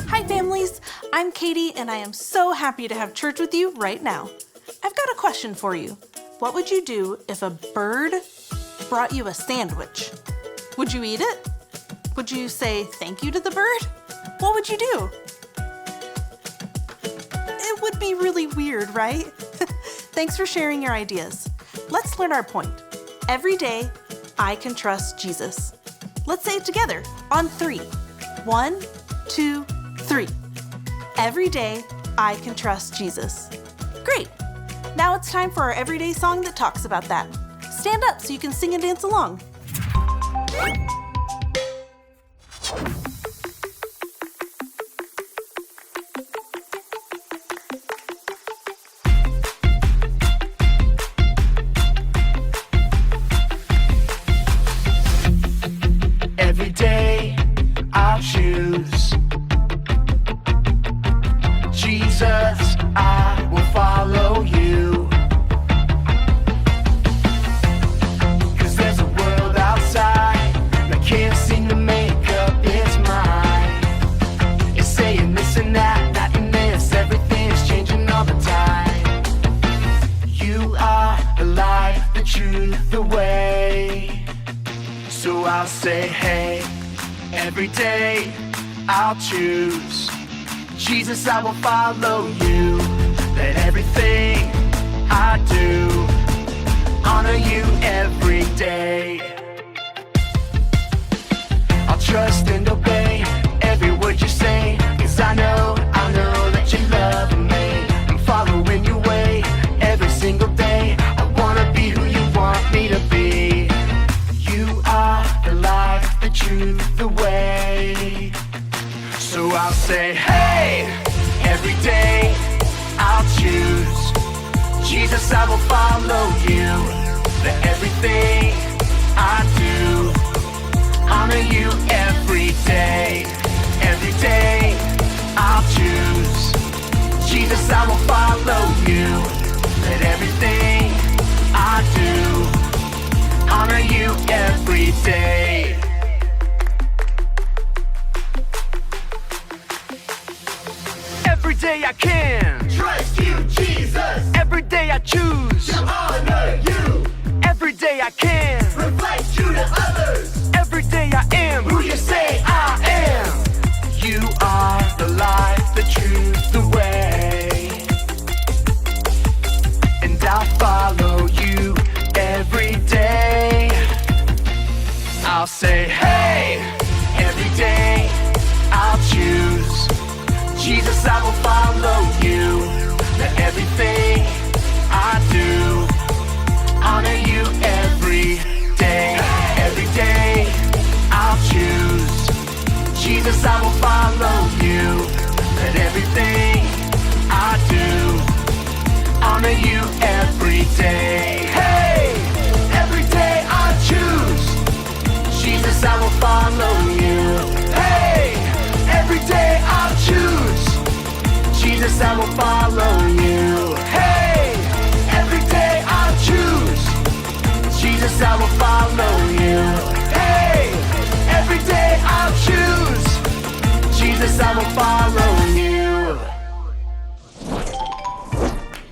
Hi families, I'm Katie and I am so happy to have church with you right now. I've got a question for you. What would you do if a bird brought you a sandwich? Would you eat it? Would you say thank you to the bird? What would you do? It would be really weird, right? Thanks for sharing your ideas. Let's learn our point. Every day, I can trust Jesus. Let's say it together on 3. 1, 2, 3. Every day, I can trust Jesus. Great. Now it's time for our everyday song that talks about that. Stand up so you can sing and dance along. Every day I'll choose Jesus, I will follow you. 'Cause there's a world outside that can't seem to make up its mind. It's saying this and that, that and this, everything's changing all the time. You are the light, the truth, the way. So I'll say, hey, every day I'll choose Jesus, I will follow you. Let everything I do honor you every day. I'll trust and obey every word you say, 'cause I know that you love me. I'm following your way every single day. I wanna be who you want me to be. You are the life, the truth, the way. So I'll say, hey, every day I'll choose Jesus, I will follow you. Let everything I do honor you every day. Every day I'll choose Jesus, I will follow you. Let everything I do honor you every day. Every day I can Trust you, Jesus, every day I choose to honor you, every day I can reflect you to others, every day I am who you say I am. You are the life, the truth, the way. And I'll follow you every day. I'll say, hey, every day I'll choose Jesus, I will follow you. Let everything I do honor you every day. Every day I'll choose Jesus, I will follow you. Let everything I do honor you every day. Hey, every day I choose Jesus, I will follow you. Hey, every day I'll choose Jesus, I will follow you. Hey, every day I'll choose Jesus, I will follow you. Hey, every day I'll choose Jesus, I will follow you.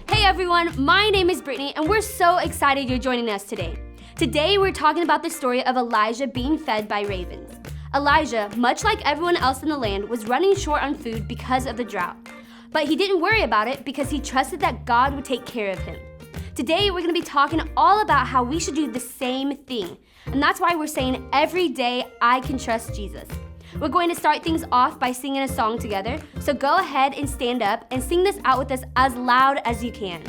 Hey everyone, my name is Brittany and we're so excited you're joining us today. Today we're talking about the story of Elijah being fed by ravens. Elijah, much like everyone else in the land, was running short on food because of the drought. But he didn't worry about it because he trusted that God would take care of him. Today we're going to be talking all about how we should do the same thing. And that's why we're saying every day I can trust Jesus. We're going to start things off by singing a song together. So go ahead and stand up and sing this out with us as loud as you can.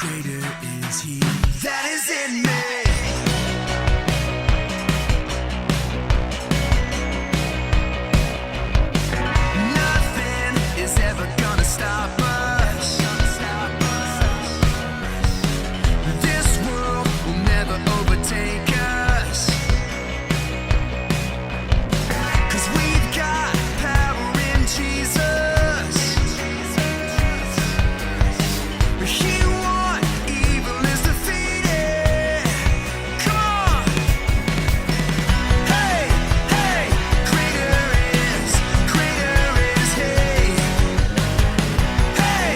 greater is He that is in me. Nothing is ever gonna stop us. This world will never overtake us. 'Cause we've got power in Jesus. He won, evil is defeated. Come on. Hey, hey, greater is He. Hey,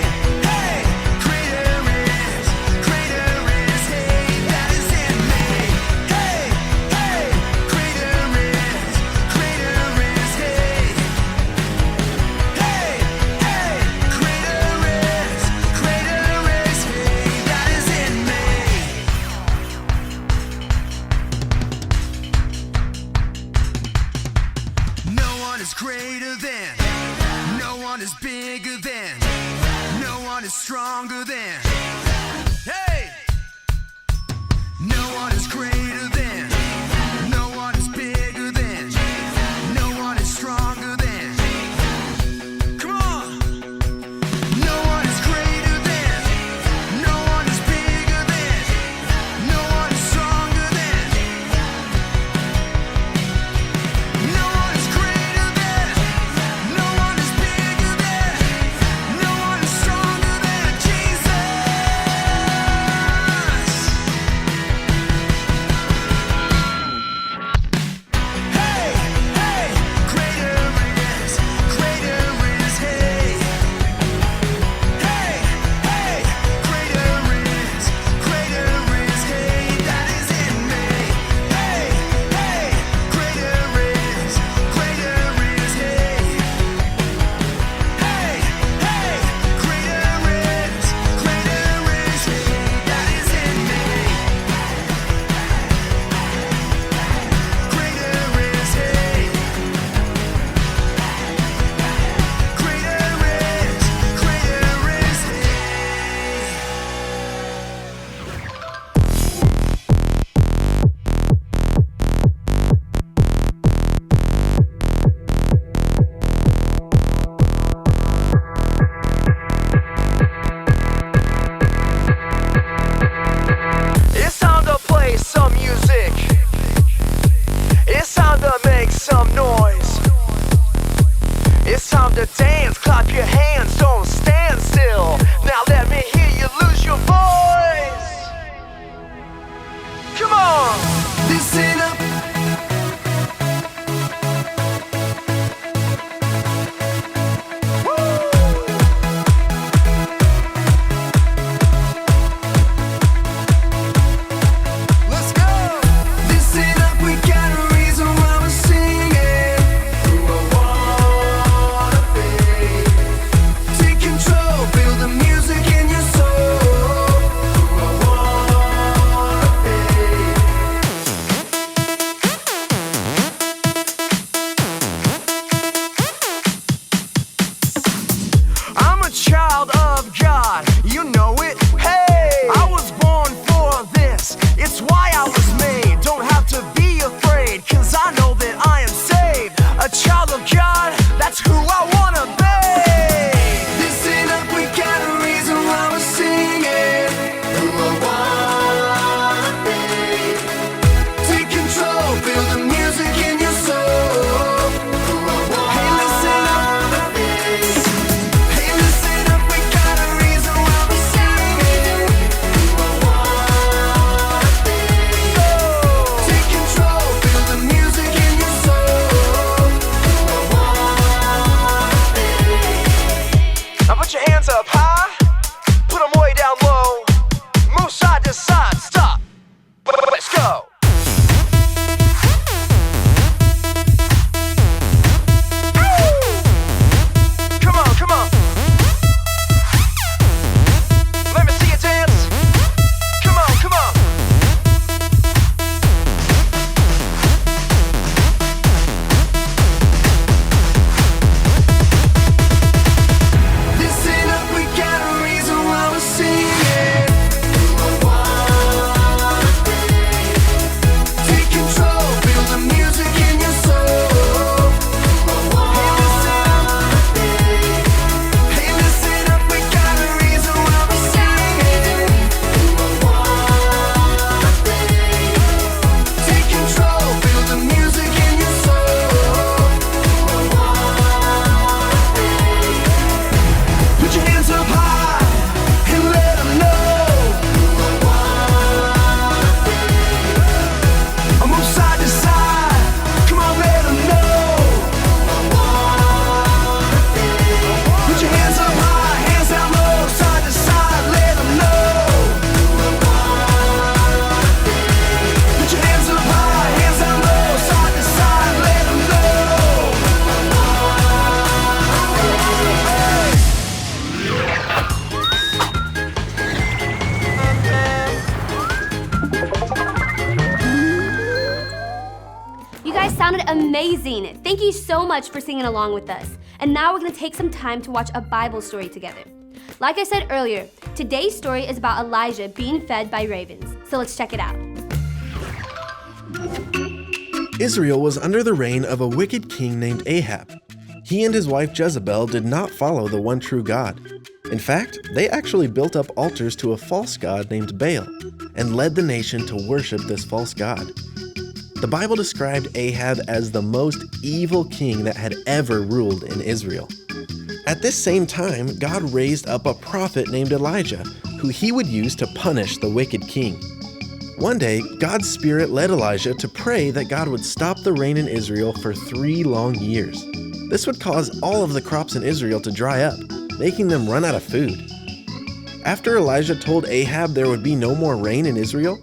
hey, greater is He that is in me. Hey, hey, greater is He. Hey, hey, greater is He that is in me. No one is greater than, no one is bigger than, no one is stronger than. Hey! No one is greater than, no one is bigger than, no one is stronger than. Come on! No one is greater than, no one is bigger than, no one is stronger than. No one is greater than, no one is bigger than, no one is stronger than Jesus. sounded amazing. Thank you so much for singing along with us. And now we're gonna take some time to watch a Bible story together. Like I said earlier, today's story is about Elijah being fed by ravens. So let's check it out. Israel was under the reign of a wicked king named Ahab. He and his wife Jezebel did not follow the one true God. In fact, they actually built up altars to a false god named Baal and led the nation to worship this false god. The Bible described Ahab as the most evil king that had ever ruled in Israel. At this same time, God raised up a prophet named Elijah, who he would use to punish the wicked king. One day, God's Spirit led Elijah to pray that God would stop the rain in Israel for 3 long years. This would cause all of the crops in Israel to dry up, making them run out of food. After Elijah told Ahab there would be no more rain in Israel,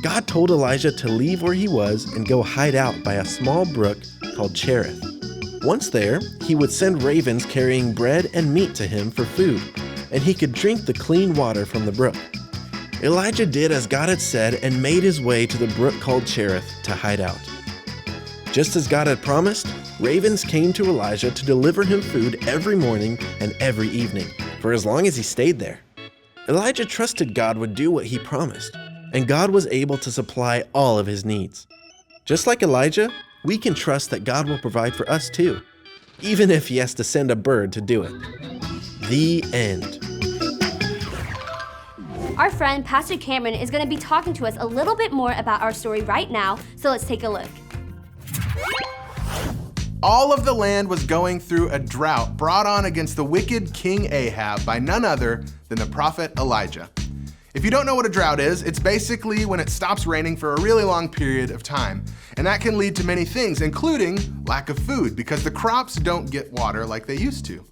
God told Elijah to leave where he was and go hide out by a small brook called Cherith. Once there, he would send ravens carrying bread and meat to him for food, and he could drink the clean water from the brook. Elijah did as God had said and made his way to the brook called Cherith to hide out. Just as God had promised, ravens came to Elijah to deliver him food every morning and every evening, for as long as he stayed there. Elijah trusted God would do what he promised, and God was able to supply all of his needs. Just like Elijah, we can trust that God will provide for us too, even if he has to send a bird to do it. The end. Our friend, Pastor Cameron, is going to be talking to us a little bit more about our story right now, so let's take a look. All of the land was going through a drought brought on against the wicked King Ahab by none other than the prophet Elijah. If you don't know what a drought is, it's basically when it stops raining for a really long period of time. And that can lead to many things, including lack of food, because the crops don't get water like they used to.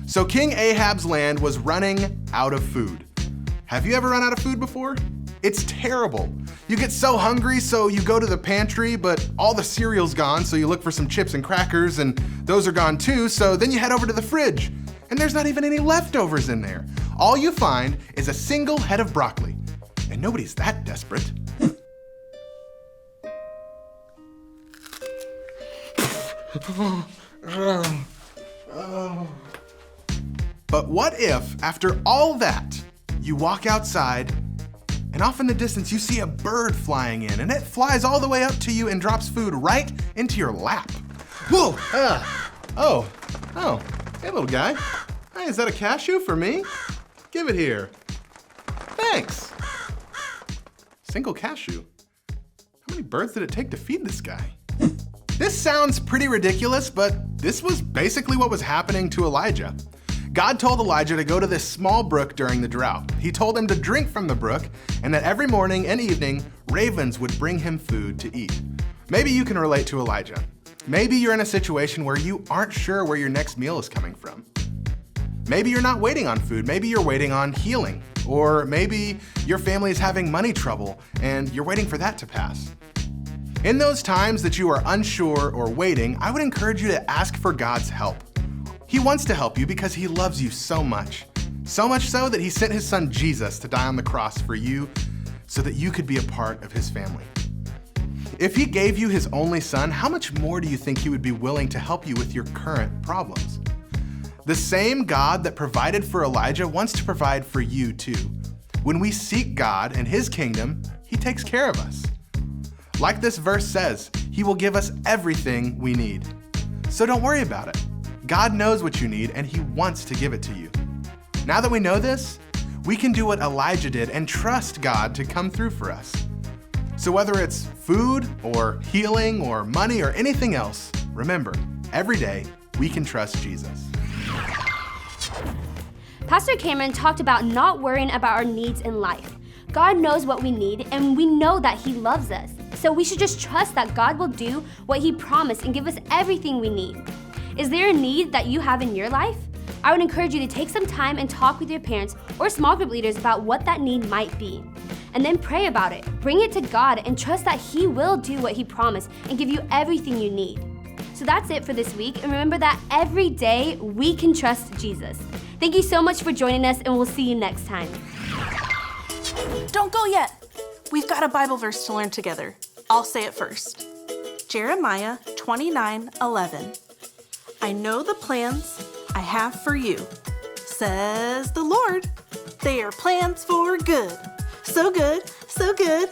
So King Ahab's land was running out of food. Have you ever run out of food before? It's terrible. You get so hungry, so you go to the pantry, but all the cereal's gone, so you look for some chips and crackers, and those are gone too, so then you head over to the fridge, and there's not even any leftovers in there. All you find is a single head of broccoli, and nobody's that desperate. But what if, after all that, you walk outside, and off in the distance you see a bird flying in, and it flies all the way up to you and drops food right into your lap. Whoa! Oh, hey little guy. Hey, is that a cashew for me? Give it here. Thanks. Single cashew. How many birds did it take to feed this guy? This sounds pretty ridiculous, but this was basically what was happening to Elijah. God told Elijah to go to this small brook during the drought. He told him to drink from the brook, and that every morning and evening, ravens would bring him food to eat. Maybe you can relate to Elijah. Maybe you're in a situation where you aren't sure where your next meal is coming from. Maybe you're not waiting on food, maybe you're waiting on healing. Or maybe your family is having money trouble and you're waiting for that to pass. In those times that you are unsure or waiting, I would encourage you to ask for God's help. He wants to help you because he loves you so much. So much so that he sent his son Jesus to die on the cross for you so that you could be a part of his family. If he gave you his only son, how much more do you think he would be willing to help you with your current problems? The same God that provided for Elijah wants to provide for you too. When we seek God and his kingdom, he takes care of us. Like this verse says, he will give us everything we need. So don't worry about it. God knows what you need and he wants to give it to you. Now that we know this, we can do what Elijah did and trust God to come through for us. So whether it's food or healing or money or anything else, remember, every day we can trust Jesus. Pastor Cameron talked about not worrying about our needs in life. God knows what we need and we know that he loves us. So we should just trust that God will do what he promised and give us everything we need. Is there a need that you have in your life? I would encourage you to take some time and talk with your parents or small group leaders about what that need might be. And then pray about it. Bring it to God and trust that he will do what he promised and give you everything you need. So that's it for this week. And remember that every day we can trust Jesus. Thank you so much for joining us and we'll see you next time. Don't go yet. We've got a Bible verse to learn together. I'll say it first. Jeremiah 29:11. I know the plans I have for you, says the Lord. They are plans for good. So good, so good.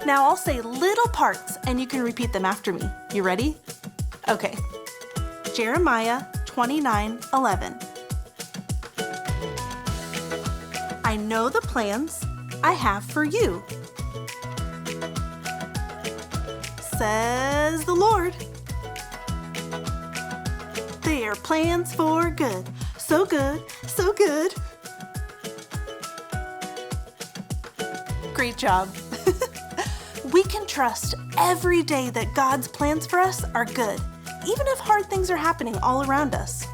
Now I'll say little parts and you can repeat them after me. You ready? Okay. Jeremiah 29:11. I know the plans I have for you, says the Lord. They are plans for good. So good, so good. Great job. We can trust every day that God's plans for us are good, even if hard things are happening all around us.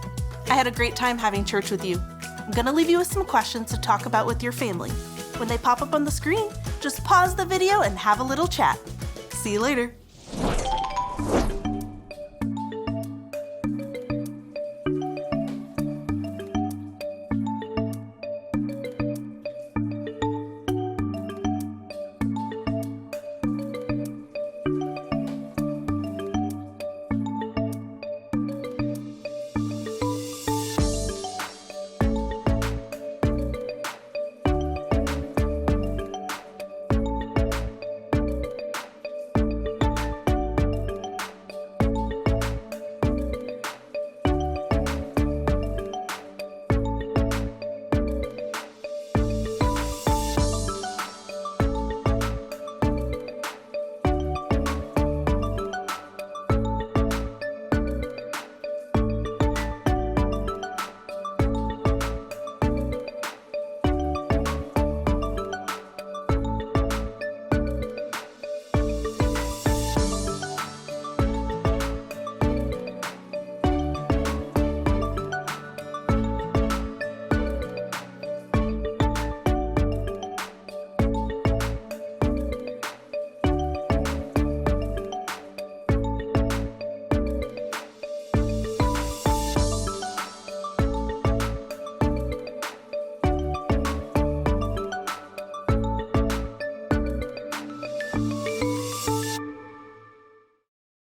I had a great time having church with you. I'm gonna leave you with some questions to talk about with your family. When they pop up on the screen, just pause the video and have a little chat. See you later.